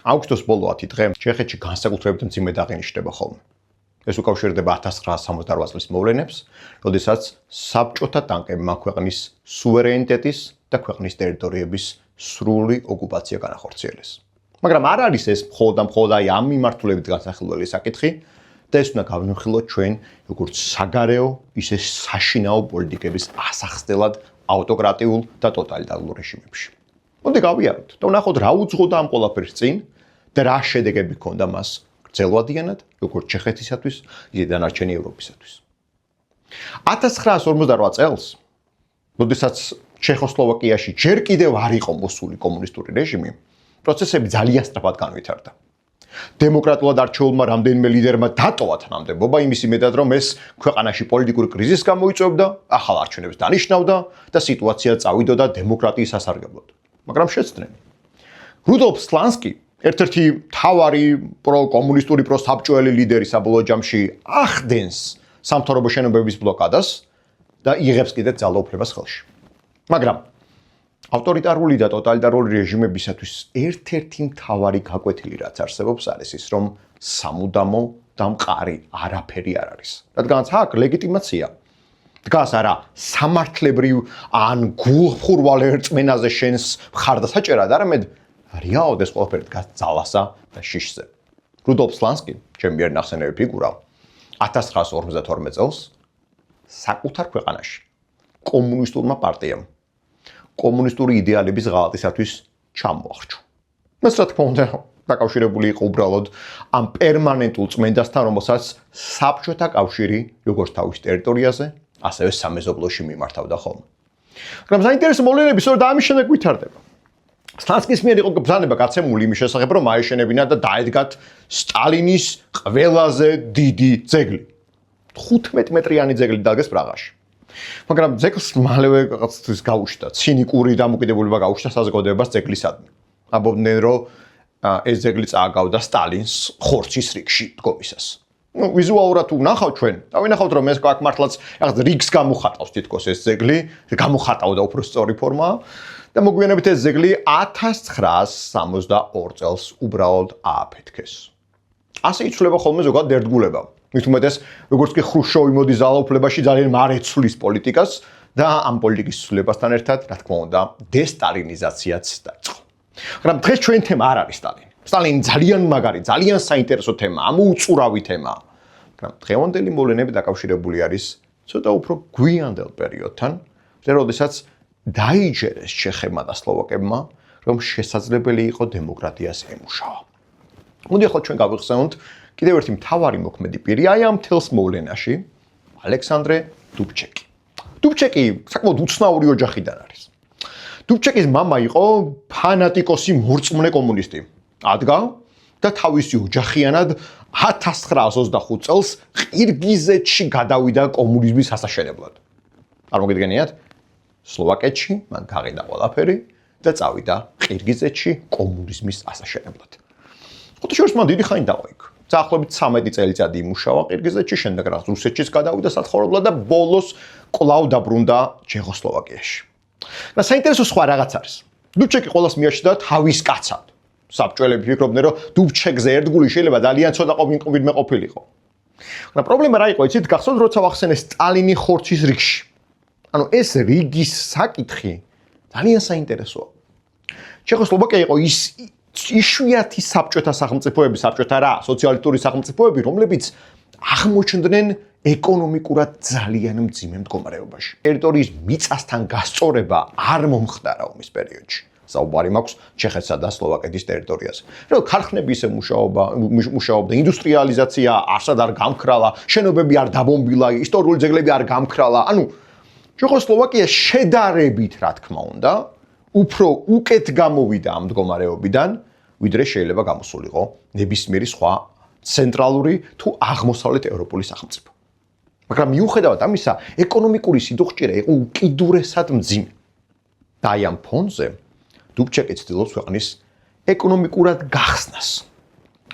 აგვისტოს ბოლო 10 დღე ჩეხეთში განსაკუთრებით მძიმედ აღინიშნება ხოლმე. ეს უკავშირდება 1968 წლის მოვლენებს, როდესაც საბჭოთა ტანკებმა ქვეყნის სუვერენიტეტის და ქვეყნის ტერიტორიების სრული ოკუპაცია განახორციელეს. მაგრამ არ არის ეს მხოლოდ აი ამ მიმართულებით განსახილველი საკითხი და ეს უნდა გავიმხილოთ ჩვენ როგორც საგარეო, ისე საშინაო პოლიტიკების ასახსნელად ავტოკრატიულ და ტოტალიტარულ რეჟიმებში. მოდი გავიაროთ და ვნახოთ რა უძღოდა ამ ყველაფერს წინ და რა შედეგები ჰქონდა მას გრძელვადიანად, როგორც ჩეხეთისათვის, ისე დანარჩენი ევროპისათვის. 1948 წელს, როდესაც ჩეხოსლოვაკიაში ჯერ კიდევ არ იყო მოსული კომუნისტური რეჟიმი, პროცესები ძალიან სწრაფად განვითარდა. დემოკრატულად არჩეულმა რამდენიმე ლიდერმა დატოვა თანამდებობა იმის იმედად, რომ ეს ქვეყანაში პოლიტიკური კრიზისს გამოიწვევდა, ახალ არჩევნებს დანიშნავდა და სიტუაცია წავიდოდა დემოკრატიის სასარგებლოდ. მაგრამ შეცდნენ. რუდოლფ სლანსკი, ერთ-ერთი მთავარი პროკომუნისტური პროსაბჭოელი ლიდერი საბოლოო ჯამში ახდენს სამთავრობო შენობების ბლოკადას და იღებს კიდევ ძალაუფლებას ხელში. მაგრამ ავტორიტარული და ტოტალიტარული რეჟიმებისათვის ერთ-ერთი მთავარი გაკვეთილი რაც არსებობს არის ის, რომ სამუდამო და მყარი არაფერი არ არის. რადგანაც აქ ლეგიტიმაცია დგას არა სამართლებრივ ან გულხურვალ ერწმენაზე შენს მხარდასაჭერად, არამედ რეალურად ეს ყველაფერი დგას ძალასა და შიშზე. რუდოლფ სლანსკი, ჩემი ერნახსენები ფიგურა, 1952 წელს საკუთარ ქვეყანაში კომუნისტურმა პარტიამ კომუნისტური იდეალების ღალატისათვის ჩამოახრჩო. ეს რა თქმა უნდა დაკავშირებული იყო უბრალოდ ამ პერმანენტულ წმენდასთან, რომელსაც საბჭოთა კავშირი როგორც თავის ტერიტორიაზე, ასევე სამეზობლოში მიმართავდა ხოლმე. მაგრამ საინტერესო მოვლენები სწორედ ამის შემდეგ ვითარდება. სლანსკის მიერ იყო ბრძანება გაცემული იმის შესახებ, რომ აეშენებინა და დაედგათ სტალინის ყველაზე დიდი ძეგლი. 15 მეტრიანი ძეგლი დადგეს პრაღაში. მაგრამ ძეგლს მალევე რაღაცთვის გაუჩნდა, ცინიკური დამოკიდებულება გაუჩნდა საზოგადოებას ძეგლისადმი. ამბობდნენ, რომ ეს ძეგლი წააგავდა სტალინს ხორცის რიგში დგომისას. ვიზუალურად თუ ვნახავთ ჩვენ, დავინახავთ რომ ეს აქ მართლაც რაღაც რიგს გამოხატავს თითქოს ეს ძეგლი, გამოხატავდა უფრო სწორი ფორმა და მოგვიანებით ეს ძეგლი 1962 წელს უბრალოდ ააფეთქეს. ასე იცვლება ხოლმე ზოგადად ერთგულება. მით უმეტეს, როგორც კი ხრუშოვი მოდის ძალაუფლებაში, ძალიან მარეცვლის პოლიტიკას და ამ პოლიტიკის ცვლილებასთან ერთად, რა თქმა უნდა, დესტალინიზაციაც დაიწყო. მაგრამ დღეს ჩვენი თემა არ არის სტალინი. სტალინი ძალიან მაგარი, ძალიან საინტერესო თემაა, ამოუწურავი თემაა. მაგრამ დღევანდელი მოვლენები დაკავშირებული არის ცოტა უფრო გვიანდელ პერიოდთან, როდესაც დაიჯერეს ჩეხებმა და სლოვაკებმა, რომ შესაძლებელი იყო დემოკრატიას ემუშავა. მოდი ახლა ჩვენ გავიხსენოთ კიდევ ერთი მთავარი მოქმედი პირი აი ამ თელს მოვლენაში, ალექსანდრე დუბჩეკი. დუბჩეკი საკმაოდ უცნაური ოჯახიდან არის. დუბჩეკის მამა იყო ფანატიკოსი მორწმუნე კომუნისტი. ადგა და თავისი ოჯახიანად 1925 წელს ყირგიზეთში გადავიდა კომუნიზმის ასაშენებლად. არ მოგიდგენიათ? სლოვაკეთში მან გაყიდა ყველაფერი და წავიდა ყირგიზეთში კომუნიზმის ასაშენებლად. ხუთშორის მან დიდი ხანი დავა იქ. დაახლოებით 13 წელიწადი იმუშავა ყირგიზეთში, შემდეგ რაღაც რუსეთშიც გადავიდა საცხოვრებლად და ბოლოს კვლავ დაბრუნდა ჩეხოსლოვაკიაში. და საინტერესო სხვა რაღაც არის. დუბჩეკი ყოველს მიაჩნდა თავის კაცად. საბჭოელები ფიქრობდნენ, რომ დუბჩეკზე ერთგული შეიძლება ძალიან ცოტა ვინმე ყოფილიყო. მაგრამ პრობლემა რა იყო, იცით, გახსოვთ, როცა ვახსენე სტალინი ხორცის რიგში. ანუ ეს რიგის საკითხი ძალიან საინტერესოა. ჩეხოსლოვაკია იყო ის იშვიათი საბჭოთა სახელმწიფოები, საბჭოთა რა, სოციალისტური სახელმწიფოები, რომლებიც აღმოჩნდნენ ეკონომიკურად ძალიან მძიმე მდგომარეობაში. ტერიტორიის მიწასთან გასწორება არ მომხდარა ომის პერიოდში. საუბარი მაქვს ჩეხეთსა და სლოვაკეთის ტერიტორიაზე. რომ ქარხნები ისე მუშაობდა, ინდუსტრიალიზაცია არსად არ გამქრალა, შენობები არ დაბომბილა, ისტორიული ძეგლები არ გამქრალა. ანუ ჩეხოსლოვაკია შედარებით, რა თქმა უნდა, უფრო უკეთ გამოვიდა ამ მდგომარეობიდან, ვიდრე შეიძლება გამოსულიყო ნებისმიერი სხვა ცენტრალური თუ აღმოსავლეთ ევროპული სახელმწიფო. მაგრამ მიუხედავად ამისა, ეკონომიკური სიდუხჭირა იყო უკიდურესად მძიმე. და აი ამ ფონზე დუბჩეკი ცდილობს ქვეყნის ეკონომიკურად გახსნას.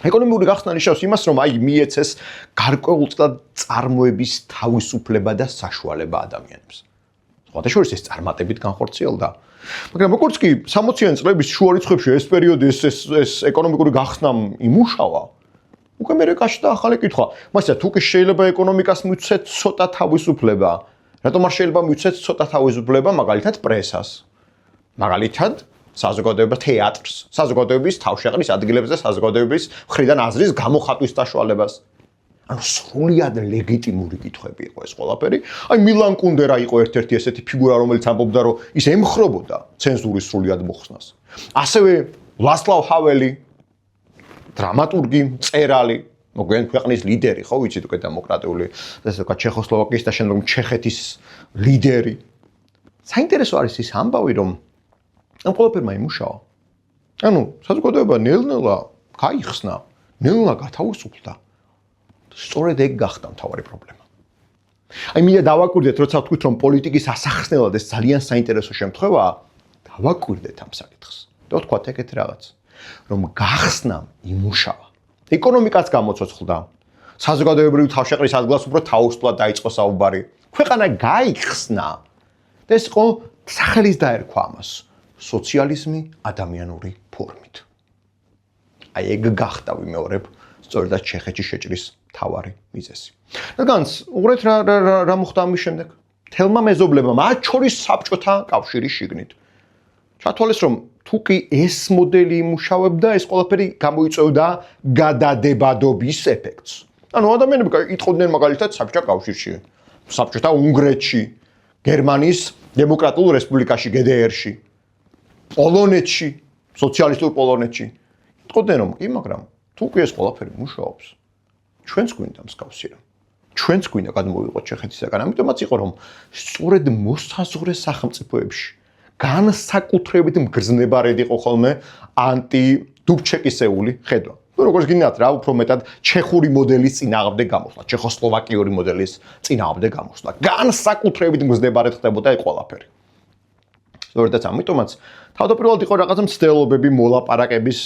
ეკონომიკური გახსნა ნიშნავს იმას, რომ აი მიეცეს გარკვეულწილად წარმოების თავისუფლება და საშუალება ადამიანებს. სხვათა შორის ეს წარმატებით განხორციელდა. მაგრამ როგორც კი 60-იანი წლების შუა რიცხვებში ეს პერიოდი ეს ეკონომიკური გახსნა იმუშავა, უკვე მე გაჩნდა ახალი კითხვა. მასა თუ კი შეიძლება ეკონომიკას მივცეთ ცოტა თავისუფლება, რატომ არ შეიძლება მივცეთ ცოტა თავისუფლება მაგალითად პრესას, მაგალითად საზოგადოება თეატრს, საზოგადოების თავშეყრის ადგილებს და საზოგადოების მხრიდან აზრის გამოხატვის საშუალებას. ანუ სრულიად ლეგიტიმური კითხვები იყო ეს ყველაფერი. აი მილან კუნდერა იყო ერთ-ერთი ესეთი ფიგურა, რომელიც ამბობდა, რომ ის ემხრობოდა ცენზურის სრულიად მოხსნას. ასევე ლასლავ ჰაველი, დრამატურგი, მწერალი, მოგვიანებით ქვეყნის ლიდერი, ხო ვიცით უკვე დემოკრატიული, ესე ვთქვათ, ჩეხოსლოვაკიის და შემდგომ ჩეხეთის ლიდერი. საინტერესო არის ის ამბავი, რომ ამ ყველაფერმა იმუშავა. ანუ საზოგადოება ნელ-ნელა გაიხსნა, ნელ-ნელა გათავისუფლდა. სწორედ ეგ გახდა მთავარი პრობლემა. აი მინდა დავაკვირდეთ, როცა ვთქვით, რომ პოლიტიკის ასახსნელად ეს ძალიან საინტერესო შემთხვევაა, დავაკვირდეთ ამ საკითხს. და ვთქვათ ეგეთ რაღაც, რომ გახსნამ იმუშავა. ეკონომიკაც გამოცოცხლდა. საზოგადოებრივი თავშეყრის ადგილას უფრო თავისუფლად დაიწყო საუბარი. ქვეყანა გაიხსნა. და ეს იყო სახელის დაერქვა ამას. სოციალიზმი ადამიანური ფორმით. აი ეგ გახდა ვიმეორებ სწორედაც ჩეხეთში შეჭრის თავარი მიზეზი. რადგანაც უყურეთ რა მოხდა ამის შემდეგ. თელმა მეზობლებმა, მათ შორის საბჭოთა კავშირის შიგნით. ჩათვალეს, რომ თუ კი ეს მოდელი იმუშავებდა, ეს ყველაფერი გამოიწვევდა გადადებადობის ეფექტს. ანუ ადამიანები იტყოდნენ მაგალითად საბჭოთა კავშირში, საბჭოთა უნგრეთში, გერმანიის დემოკრატიულ რესპუბლიკაში, GDR-ში, პოლონეთში, სოციალისტურ პოლონეთში. იტყოდნენ, რომ კი, მაგრამ თუ კი ეს ყველაფერი მუშაობს, ჩვენც გვინდა მსგავსია. ჩვენც გვინდა გადმოვიღოთ ჩეხეთისაგან. ამიტომაც იყო, რომ სწორედ მოსაზღვრე სახელმწიფოებში განსაკუთრებით მგრძნებარედ იყო ხოლმე ანტიდუბჩეკისეული ხედვა. ну როგორც გინდათ რა, უფრო მეტად ჩეხური მოდელის წინააღმდეგ გამოსვლა, ჩეხოსლოვაკიური მოდელის წინააღმდეგ გამოსვლა. განსაკუთრებით მგრძნებარედ ხდებოდა ეს ყველაფერი. სწორედაც ამიტომაც თავდაპირველად იყო რაღაცა მცდელობები, მოლაპარაკების,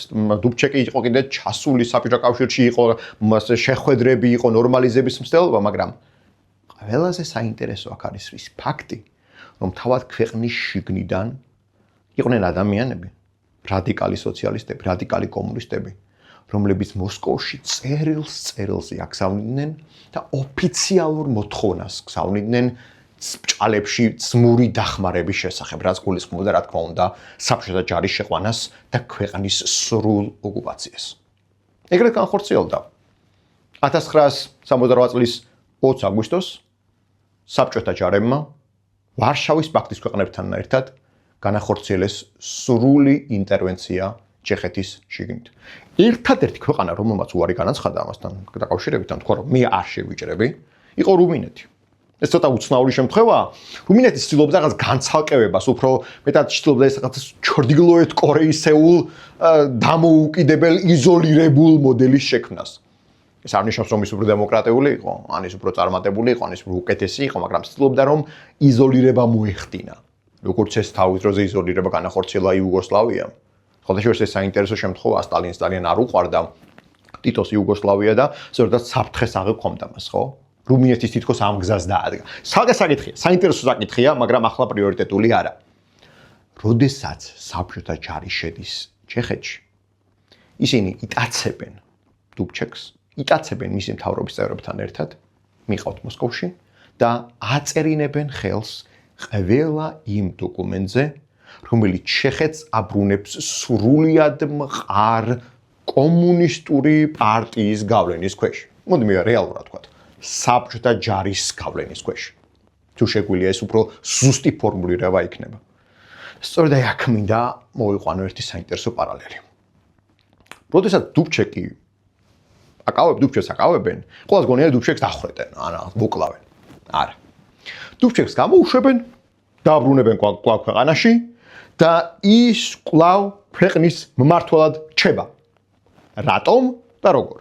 დუბჩეკი იყო კიდე ჩასული საბჭოთა კავშირში, იყო შეხვედრები, იყო ნორმალიზების მცდელობა, მაგრამ ყველაზე საინტერესო აქ არის ის ფაქტი, რომ თავად ქვეყნის შიგნიდან იყვნენ ადამიანები, რადიკალი სოციალისტები, რადიკალი კომუნისტები, რომლებიც მოსკოვში წერილს აკზავნიდნენ და ოფიციალურ მოთხოვნას გზავნიდნენ ბჭყალებში ძმური დახმარების შესახებ, რაც გულისხმობდა, რა თქმა უნდა, საბჭოთა ჯარის შეყვანას და ქვეყნის სრულ ოკუპაციას. ეგრეთ განხორციელდა 1968 წლის 20 აგვისტოს საბჭოთა ჯარებმა ვარშავის პაქტის ქვეყნებთან ერთად განახორციელეს სრული ინტერვენცია ჩეხეთის შიგნით. ერთადერთი ქვეყანა, რომელმაც უარი განაცხადა ამასთან დაკავშირებით, თქვა, რომ მე არ შევიჭრები, იყო რუმინეთი. ეს ცოტა უცნაური შემთხვევაა. რუმინეთი ცდილობდა რაღაც განცალკევებას, უფრო მეტად ცდილობდა ეს რაღაც ჩრდილოეთ კორეისეულ დამოუკიდებელ იზოლირებულ მოდელის შექმნას. ეს არ ნიშნავს, რომ ის უფრო დემოკრატიული იყო, ან ის უფრო წარმატებული იყო, ან ის უფრო უკეთესი იყო, მაგრამ ცდილობდა, რომ იზოლირება მოეხდინა. როგორც ეს თავის დროზე იზოლირება განახორციელა იუგოსლავიამ. ხოდაშორის ეს საინტერესო შემთხვევაა, სტალინს ძალიან არ უყვარდა ტიტოს იუგოსლავია და ზოგადად საფრთხეს აღექვამდა მას, ხო? რუმინეთის თითქოს ამ გზას დაადგა. საკითხია, საინტერესო საკითხია, მაგრამ ახლა პრიორიტეტული არა. როდესაც საბჭოთა ჯარი შედის ჩეხეთში, ისინი იტაცებენ დუბჩეკს, იტაცებენ მისი მთავრობის წევრებთან ერთად, მიყავთ მოსკოვში და აწერინებენ ხელს ყველა იმ დოკუმენტზე, რომელიც ჩეხეთს აბრუნებს სრულიად მყარ კომუნისტური პარტიის გავლენის ქვეშ. მოდმე რეალურად ვთქვათ. საბჭოთა ჯარის გავლენის ქვეშ. თუ შეგვიძლია ეს უფრო ზუსტი ფორმულირება იქნება. სწორედ აი აქ მინდა მოვიყვანო ერთი საინტერესო პარალელი. როდესაც დუბჩეკს აკავებენ, ყველას გონია დუბჩეკს დახრეტენ, ან მოკლავენ. არა. დუბჩეკს გამოუშვებენ, დააბრუნებენ კვლავ ქვეყანაში და ის კვლავ ქვეყნის მმართველად რჩება. რატომ და როგორ?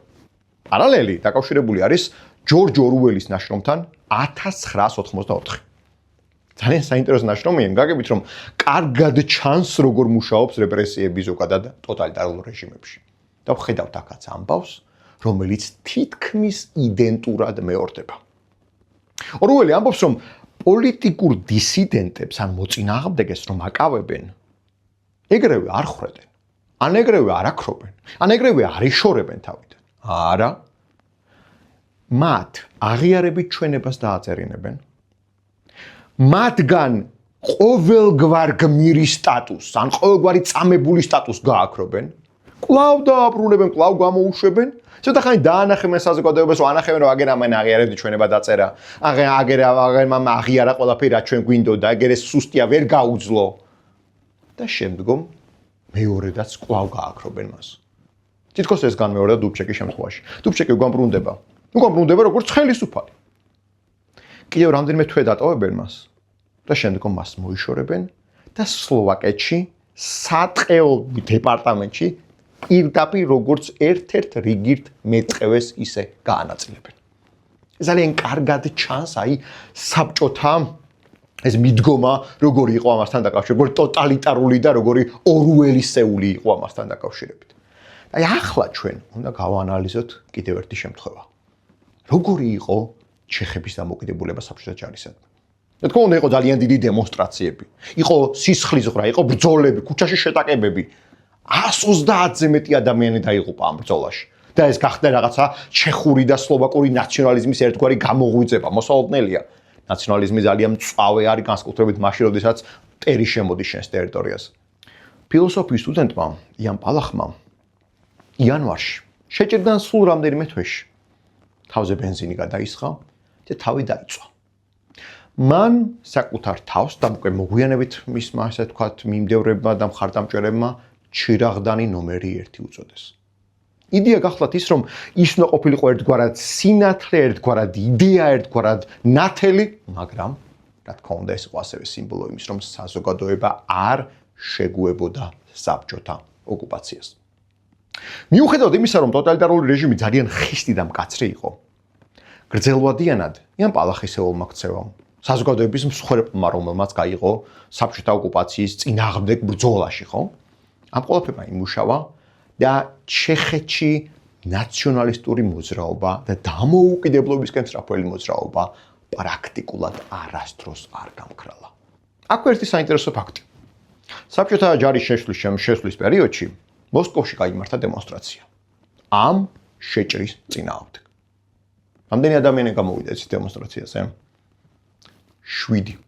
პარალელი დაკავშირებული არის ჯორჯ ორუელის ნაშრომთან 1984. ძალიან საინტერესო ნაშრომია, გაგებით რომ კარგად ჩანს როგორ მუშაობს რეპრესიები ზოგადად ტოტალიტარულ რეჟიმებში. და ვხედავთ აქაც ამბავს, რომელიც თითქმის იდენტურად მეორდება. ორუელი ამბობს, რომ პოლიტიკურ დისიდენტებს ან მოწინააღმდეგეს რომ აკავებენ, ეგრევე არ ხრედენ, ან ეგრევე არ აქრობენ, ან ეგრევე არ იშორებენ თავიდან. არა. მათ აღიარებით ჩვენებას დააწერინებენ. მათგან ყოველგვარ გმირი სტატუსს, ან ყოველგვარი წამებული სტატუსს გააქრობენ. კვლავ დააბრუნებენ, კვლავ გამოუშვებენ. ცოტა ხანი დაანახებენ საზოგადოებას, რომ ანახებენ, რომ აგერ ამან აღიარებით ჩვენება დაწერა. აგერ აღიარა ყველაფერი, რაც ჩვენ გვინდოდა, ეგერ ეს სუსტია ვერ გაუძლო. და შემდგომ მეორედაც კვლავ გააქრობენ მას. თითქოს ეს განმეორდა დუბჩეკის შემთხვევაში. დუბჩეკი უკან ბრუნდება. უკან ბრუნდება როგორც ხელისუფალი. კიდევ რამდენიმე თვე დატოვებენ მას და შემდგომ მას მოიშორებენ და სლოვაკეთში სატყეო დეპარტამენტში პირდაპირ როგორც ერთ-ერთ რიგირდ მეტყევეს ისე გაანაწილებენ. ძალიან კარგად ჩანს აი საბჭოთა ეს მიდგომა როგორი იყო ამასთან დაკავშირებით, როგორი ტოტალიტარული და როგორი ორუელისეული იყო ამასთან დაკავშირებით. აი ახლა ჩვენ უნდა გავანალიზოთ კიდევ ერთი შემთხვევა. როგორი იყო ჩეხების დამოკიდებულება საბჭოთა ჯარისადმი? რა თქმა უნდა, იყო ძალიან დიდი დემონსტრაციები, იყო სისხლისღვრა, იყო ბრძოლები, ქუჩაში შეტაკებები. 130-ზე მეტი ადამიანი დაიღუპა ამ ბრძოლაში. და ეს გახდა რაღაცა ჩეხური და სლოვაკური ნაციონალიზმის ერთგვარი გამოღვიძება, მოსალოდნელია. ნაციონალიზმი ძალიან მწვავე არის განსაკუთრებით მაშინ, როდესაც მტერი შემოდის შენს ტერიტორიაზე. ფილოსოფიის სტუდენტმა იან პალახმა იანვარში შეჭირდა სულ რამდენიმე თვეში. თავზე ბენზინი გადაისხა და თავი დაიწვა. მან საკუთარ თავს და უკვე მოგვიანებით მისმა ასე ვთქვათ მიმდევრებმა და მხარდამჭერებმა ჩირაღდანი ნომერი 1 უწოდეს. იდეა გახლავთ ის, რომ ის უნდა ყოფილიყო ერთგვარად სინათლე, ერთგვარად იდეა, ერთგვარად ნათელი, მაგრამ რა თქმა უნდა ეს იყო ასევე სიმბოლო იმის, რომ საზოგადოება არ შეგუებოდა საბჭოთა ოკუპაციას. მიუხედავად იმისა, რომ ტოტალიტარული რეჟიმი ძალიან ხისტი და მკაცრი იყო, გრძელვადიანად იან პალახისეულმა ქცევამ, საზოგადოების მსხვერპლმა, რომელმაც გაიღო საბჭოთა ოკუპაციის წინააღმდეგ ბრძოლაში, ხო? ამ ყველაფერმა იმუშავა და ჩეხეთში ნაციონალისტური მოძრაობა და დამოუკიდებლობისკენ სწრაფველი მოძრაობა პრაქტიკულად არასდროს არ გამქრალა. აქ ერთი საინტერესო ფაქტი. საბჭოთა ჯარის შესვლის პერიოდში მოსკოვში გაიმართა დემონსტრაცია. ამ შეჭრის წინააღმდეგ. რამდენი ადამიანი გამოვიდა ეს დემონსტრაციაზე? 7.